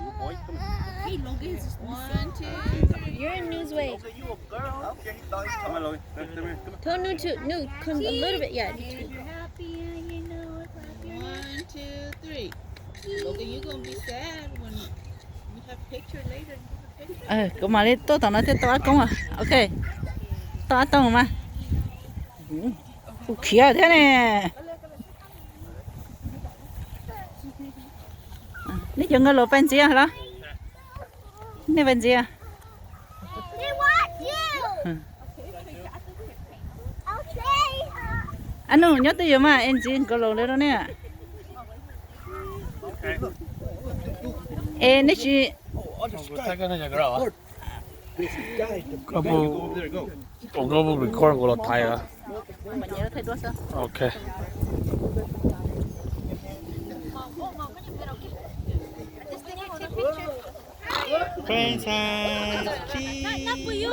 You boy, come Hey, Logan is One, two, three. You're in Newsway. on. You a girl? Okay, he thought he come on, Logan. Come here, come Tell new to new. Come a little bit. Yeah. If you're happy and you know it, clap your hands. 1, 2, 3. Logan, you're gonna be sad when we have picture later. Cũng mà đi tôi tao nói thế tôi cũng à. Ok. Tôi tao mà. Khía thế này. Ní chừng cái lỗ bên gì hả? Ní bên gì à? They want you. Okay. Anh nó nhớ tới mà em chỉ cái lỗ đấy đó nè. Ê, ní chị.我record 我落睇啊。Mà nhớ thấy多少？ OK。 Friends, cheese. Not for you.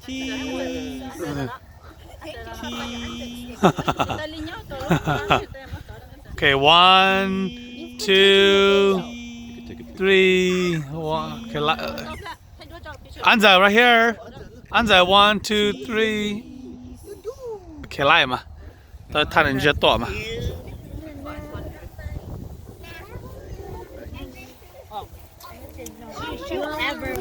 Cheese. Okay, 1, 2, 3. Okay, Anza right here. Anza 1, 2, 3. Okay, 来嘛，都睇人家多嘛。Shoot ever.